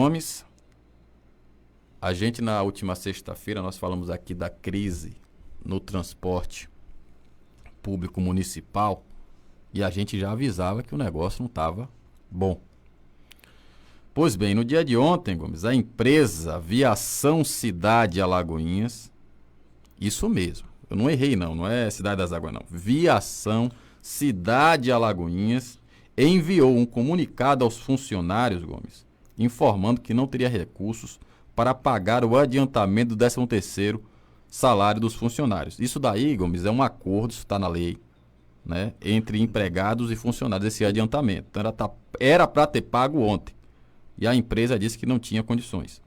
Gomes, a gente na última sexta-feira nós falamos aqui da crise no transporte público municipal e a gente já avisava que o negócio não estava bom. Pois bem, no dia de ontem, Gomes, a empresa Viação Cidade Alagoinhas, isso mesmo, eu não errei não é Cidade das Águas não, Viação Cidade Alagoinhas enviou um comunicado aos funcionários, Gomes, informando que não teria recursos para pagar o adiantamento do 13º salário dos funcionários. Isso daí, Gomes, é um acordo, isso está na lei, né, entre empregados e funcionários, esse adiantamento. Então era para ter pago ontem. E a empresa disse que não tinha condições.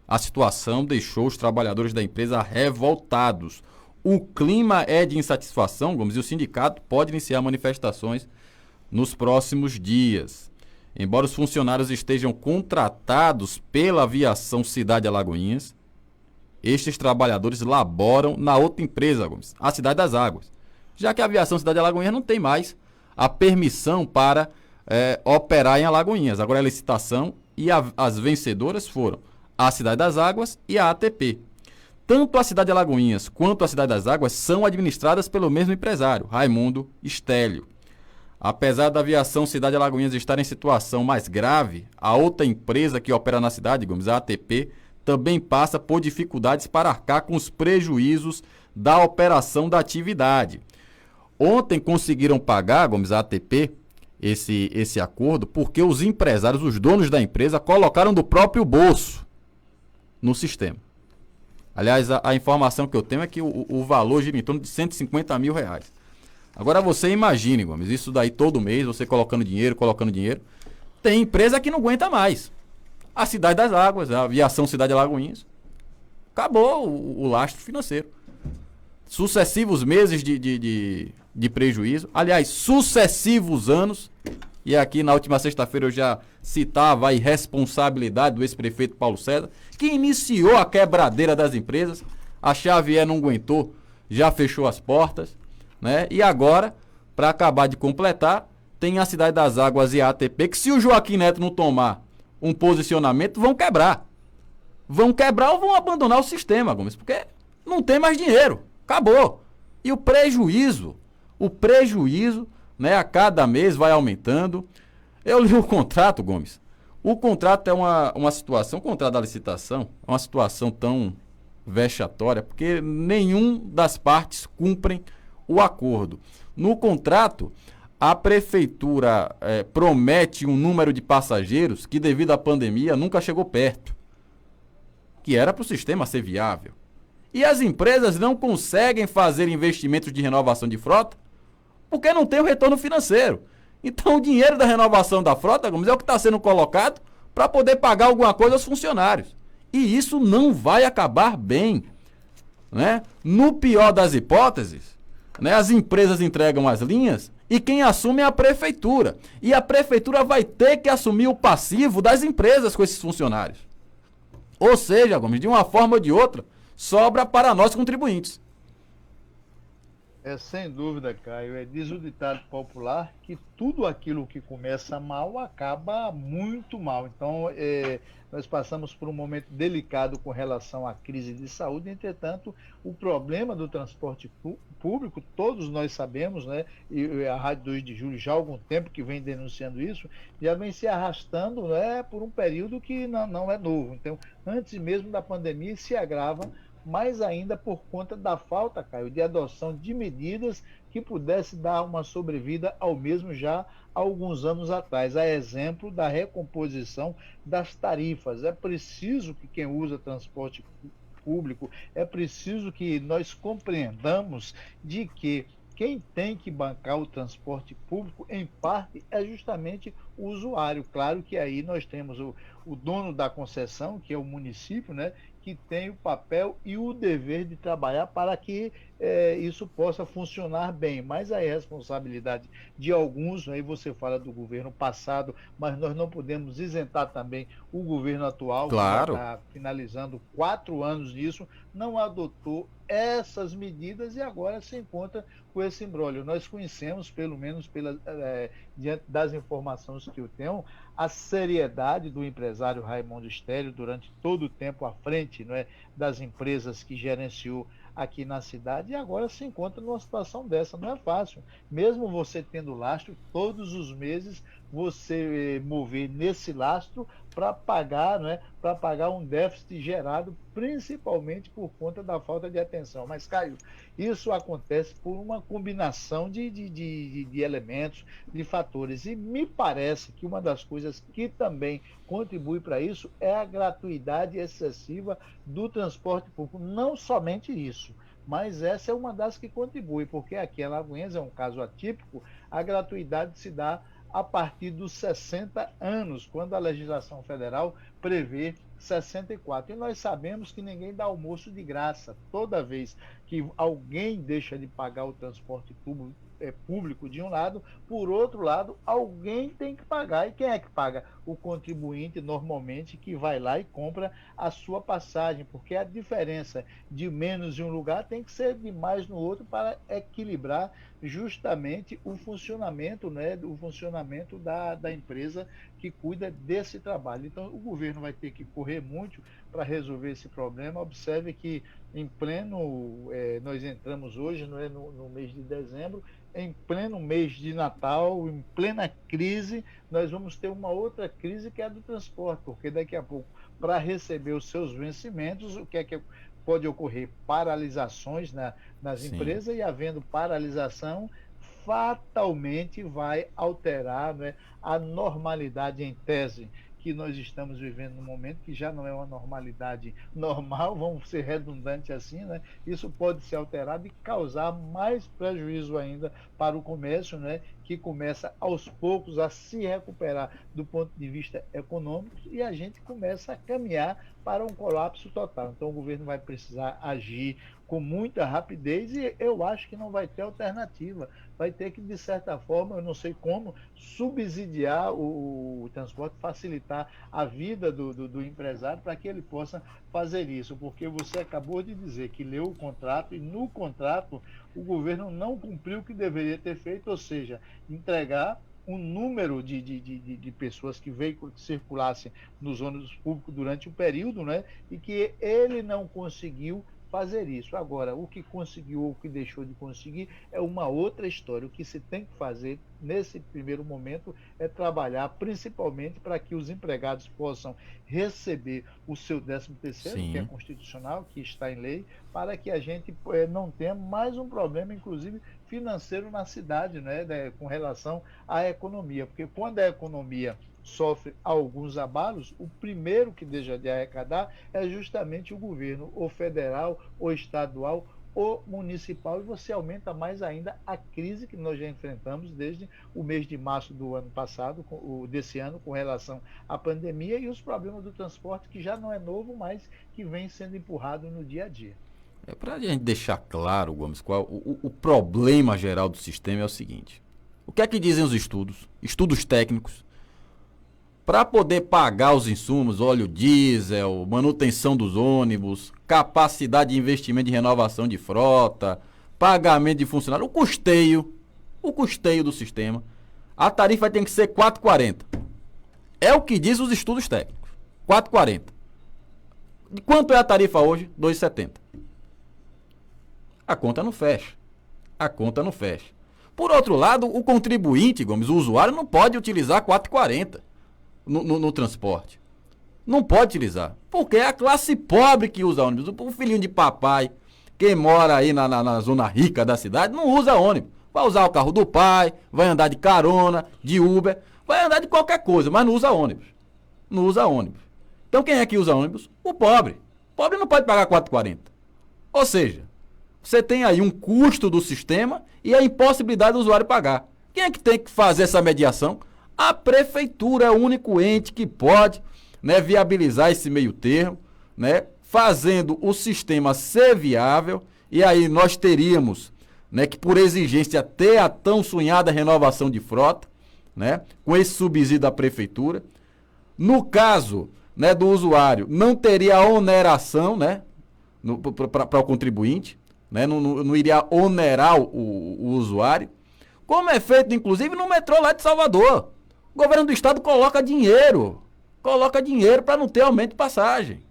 A situação deixou os trabalhadores da empresa revoltados. O clima é de insatisfação, Gomes, e o sindicato pode iniciar manifestações nos próximos dias. Embora os funcionários estejam contratados pela Aviação Cidade Alagoinhas, estes trabalhadores laboram na outra empresa, Gomes, a Cidade das Águas, já que a Aviação Cidade Alagoinhas não tem mais a permissão para operar em Alagoinhas. Agora é licitação e as vencedoras foram a Cidade das Águas e a ATP. Tanto a Cidade de Alagoinhas quanto a Cidade das Águas são administradas pelo mesmo empresário, Raimundo Stélio. Apesar da Aviação Cidade de Alagoinhas estar em situação mais grave, a outra empresa que opera na cidade, Gomes, a ATP, também passa por dificuldades para arcar com os prejuízos da operação da atividade. Ontem conseguiram pagar, Gomes, a ATP, esse acordo, porque os empresários, os donos da empresa, colocaram do próprio bolso no sistema. Aliás, a informação que eu tenho é que o valor gira em torno de R$150 mil. Agora você imagine, Gomes, isso daí todo mês, você colocando dinheiro. Tem empresa que não aguenta mais. A Cidade das Águas, a Aviação Cidade Alagoinhas, acabou o lastro financeiro. Sucessivos meses de prejuízo, aliás, sucessivos anos, e aqui na última sexta-feira eu já citava a irresponsabilidade do ex-prefeito Paulo César, que iniciou a quebradeira das empresas, a Xavier não aguentou, já fechou as portas, né? E agora, para acabar de completar, tem a Cidade das Águas e a ATP, que se o Joaquim Neto não tomar um posicionamento, vão quebrar. Vão quebrar ou vão abandonar o sistema, Gomes, porque não tem mais dinheiro, acabou. E o prejuízo, né, a cada mês vai aumentando. Eu li o contrato, Gomes. O contrato é uma situação, o contrato da licitação é uma situação tão vexatória, porque nenhum das partes cumprem o acordo. No contrato, a prefeitura promete um número de passageiros que, devido à pandemia, nunca chegou perto, que era para o sistema ser viável. E as empresas não conseguem fazer investimentos de renovação de frota porque não tem o retorno financeiro. Então o dinheiro da renovação da frota, Gomes, é o que está sendo colocado para poder pagar alguma coisa aos funcionários. E isso não vai acabar bem, né? No pior das hipóteses, né, as empresas entregam as linhas e quem assume é a prefeitura. E a prefeitura vai ter que assumir o passivo das empresas com esses funcionários. Ou seja, Gomes, de uma forma ou de outra, sobra para nós contribuintes. Sem dúvida, Caio. Diz o ditado popular que tudo aquilo que começa mal acaba muito mal. Então, nós passamos por um momento delicado com relação à crise de saúde. Entretanto, o problema do transporte público, todos nós sabemos, né? E a Rádio 2 de Julho já há algum tempo que vem denunciando isso, já vem se arrastando, né, por um período que não é novo. Então, antes mesmo da pandemia, se agrava mais ainda por conta da falta, Caio, de adoção de medidas que pudesse dar uma sobrevida ao mesmo já há alguns anos atrás. A exemplo da recomposição das tarifas. É preciso que quem usa transporte público, é preciso que nós compreendamos de que quem tem que bancar o transporte público, em parte, é justamente o usuário. Claro que aí nós temos o dono da concessão, que é o município, né, que tem o papel e o dever de trabalhar para que isso possa funcionar bem. Mas a responsabilidade de alguns, aí você fala do governo passado, mas nós não podemos isentar também o governo atual, Claro. que já está finalizando 4 anos nisso, não adotou essas medidas e agora se encontra com esse imbróglio. Nós conhecemos, pelo menos diante das informações que eu tenho, a seriedade do empresário Raimundo Estélio durante todo o tempo à frente, não é, das empresas que gerenciou aqui na cidade, e agora se encontra numa situação dessa. Não é fácil. Mesmo você tendo lastro, todos os meses você mover nesse lastro para pagar, não é, para pagar um déficit gerado principalmente por conta da falta de atenção. Mas, Caio, isso acontece por uma combinação de elementos, de fatores. E me parece que uma das coisas que também contribui para isso é a gratuidade excessiva do transporte público. Não somente isso, mas essa é uma das que contribui, porque aqui em Alagoinhas é um caso atípico, a gratuidade se dá a partir dos 60 anos, quando a legislação federal prevê 64. E nós sabemos que ninguém dá almoço de graça. Toda vez que alguém deixa de pagar o transporte público de um lado, por outro lado, alguém tem que pagar. E quem é que paga? O contribuinte, normalmente, que vai lá e compra a sua passagem, porque a diferença de menos em um lugar tem que ser de mais no outro para equilibrar justamente o funcionamento, né, o funcionamento da empresa que cuida desse trabalho. Então, o governo vai ter que correr muito para resolver esse problema. Observe que nós entramos hoje, não é, no mês de dezembro, em pleno mês de Natal, em plena crise, nós vamos ter uma outra crise que é a do transporte, porque daqui a pouco, para receber os seus vencimentos, o que é que pode ocorrer? Paralisações nas empresas, e havendo paralisação, fatalmente vai alterar, né, a normalidade em tese que nós estamos vivendo no momento, que já não é uma normalidade normal, vamos ser redundantes assim, né? Isso pode ser alterado e causar mais prejuízo ainda para o comércio, né? Que começa aos poucos a se recuperar do ponto de vista econômico, e a gente começa a caminhar para um colapso total. Então o governo vai precisar agir com muita rapidez, e eu acho que não vai ter alternativa. Vai ter que, de certa forma, eu não sei como, subsidiar o transporte, facilitar a vida do empresário para que ele possa fazer isso. Porque você acabou de dizer que leu o contrato, e no contrato o governo não cumpriu o que deveria ter feito, ou seja, entregar um número de pessoas que circulassem nos ônibus públicos durante o período, né? E que ele não conseguiu fazer isso. Agora, o que conseguiu ou o que deixou de conseguir é uma outra história. O que se tem que fazer nesse primeiro momento é trabalhar principalmente para que os empregados possam receber o seu 13º, que é constitucional, que está em lei, para que a gente não tenha mais um problema, inclusive financeiro, na cidade, né, com relação à economia. Porque quando a economia sofre alguns abalos, o primeiro que deixa de arrecadar é justamente o governo, ou federal, ou estadual, ou municipal, e você aumenta mais ainda a crise que nós já enfrentamos desde o mês de março do ano passado, desse ano, com relação à pandemia, e os problemas do transporte, que já não é novo, mas que vem sendo empurrado no dia a dia. Para a gente deixar claro, Gomes, qual o problema geral do sistema é o seguinte: o que é que dizem os estudos técnicos? Para poder pagar os insumos, óleo diesel, manutenção dos ônibus, capacidade de investimento de renovação de frota, pagamento de funcionário, o custeio do sistema, a tarifa tem que ser 4,40. É o que diz os estudos técnicos. 4,40. De quanto é a tarifa hoje? 2,70. A conta não fecha. Por outro lado, o contribuinte, Gomes, o usuário, não pode utilizar 4,40. No transporte. Não pode utilizar. Porque é a classe pobre que usa ônibus. O filhinho de papai, quem mora aí na zona rica da cidade, não usa ônibus. Vai usar o carro do pai, vai andar de carona, de Uber, vai andar de qualquer coisa, mas não usa ônibus. Então quem é que usa ônibus? O pobre. O pobre não pode pagar 4,40. Ou seja, você tem aí um custo do sistema e a impossibilidade do usuário pagar. Quem é que tem que fazer essa mediação? A prefeitura é o único ente que pode, né, viabilizar esse meio termo, né, fazendo o sistema ser viável, e aí nós teríamos, né, que, por exigência, ter a tão sonhada renovação de frota, né, com esse subsídio da prefeitura. No caso, né, do usuário, não teria a oneração, né, para o contribuinte. né? Não iria onerar o usuário, como é feito, inclusive, no metrô lá de Salvador. O governo do estado coloca dinheiro para não ter aumento de passagem.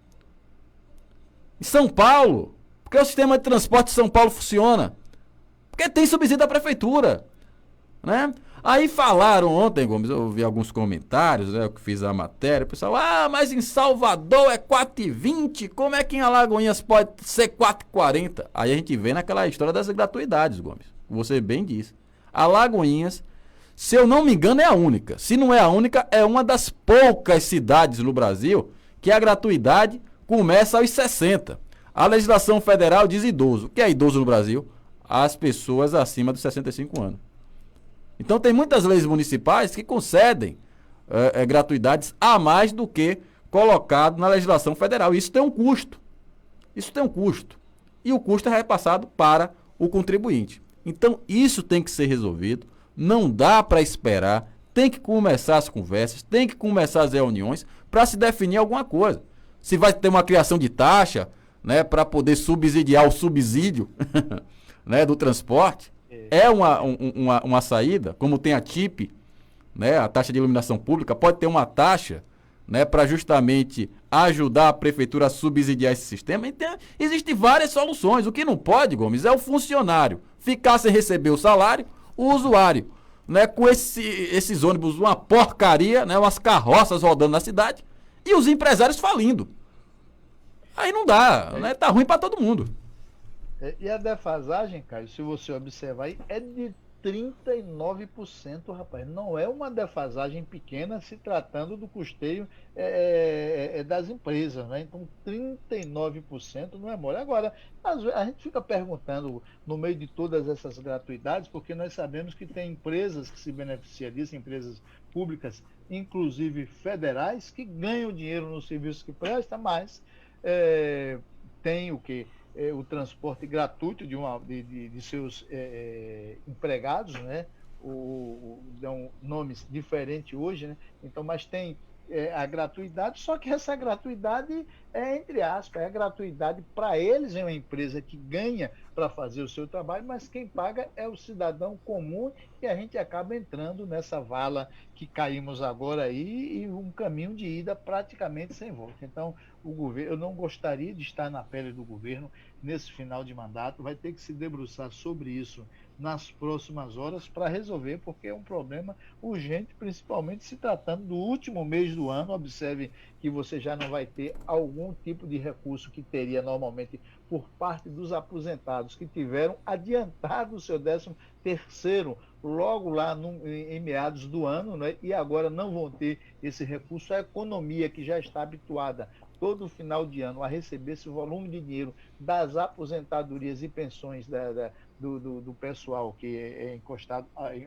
Em São Paulo, porque o sistema de transporte de São Paulo funciona? Porque tem subsídio da prefeitura, né? Aí falaram ontem, Gomes, eu vi alguns comentários, né, eu que fiz a matéria, o pessoal, mas em Salvador é 4,20, como é que em Alagoinhas pode ser 4,40? Aí a gente vê naquela história das gratuidades, Gomes, você bem disse. Alagoinhas, se eu não me engano, é a única. Se não é a única, é uma das poucas cidades no Brasil que a gratuidade começa aos 60. A legislação federal diz idoso. O que é idoso no Brasil? As pessoas acima dos 65 anos. Então tem muitas leis municipais que concedem gratuidades a mais do que colocado na legislação federal. Isso tem um custo. E o custo é repassado para o contribuinte. Então isso tem que ser resolvido. Não dá para esperar. Tem que começar as conversas, tem que começar as reuniões para se definir alguma coisa. Se vai ter uma criação de taxa, né, para poder subsidiar o subsídio né, do transporte, é uma saída, como tem a TIP, né, a taxa de iluminação pública, pode ter uma taxa, né, para justamente ajudar a prefeitura a subsidiar esse sistema. Então, existem várias soluções. O que não pode, Gomes, é o funcionário ficar sem receber o salário, o usuário, né, com esses ônibus, uma porcaria, né, umas carroças rodando na cidade, e os empresários falindo. Aí não dá, né, tá ruim para todo mundo. E a defasagem, Caio, se você observar aí, é de 39%, rapaz. Não é uma defasagem pequena se tratando do custeio das empresas, né? Então, 39% não é mole. Agora, a gente fica perguntando, no meio de todas essas gratuidades, porque nós sabemos que tem empresas que se beneficiam disso, empresas públicas, inclusive federais, que ganham dinheiro no serviço que presta, mas tem o quê? O transporte gratuito de seus empregados, né? Dão nomes diferentes hoje, né? Então, mas tem a gratuidade, só que essa gratuidade é, entre aspas, é gratuidade para eles, é uma empresa que ganha para fazer o seu trabalho, mas quem paga é o cidadão comum, e a gente acaba entrando nessa vala que caímos agora aí, e um caminho de ida praticamente sem volta. Então, o governo, eu não gostaria de estar na pele do governo nesse final de mandato, vai ter que se debruçar sobre isso nas próximas horas para resolver, porque é um problema urgente, principalmente se tratando do último mês do ano. Observe que você já não vai ter algum tipo de recurso que teria normalmente por parte dos aposentados que tiveram adiantado o seu 13º logo lá em meados do ano, né? E agora não vão ter esse recurso. A economia, que já está habituada todo final de ano a receber esse volume de dinheiro das aposentadorias e pensões do pessoal que é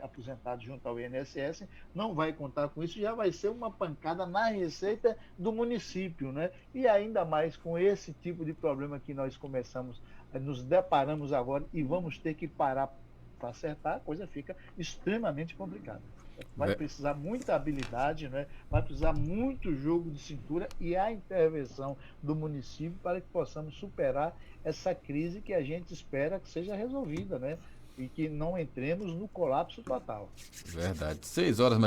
aposentado junto ao INSS, não vai contar com isso, já vai ser uma pancada na receita do município, né? E ainda mais com esse tipo de problema que nós nos deparamos agora, e vamos ter que parar para acertar, a coisa fica extremamente complicada. Vai precisar muita habilidade, né? Vai precisar muito jogo de cintura e a intervenção do município para que possamos superar essa crise que a gente espera que seja resolvida, né? E que não entremos no colapso total. Verdade. 6 horas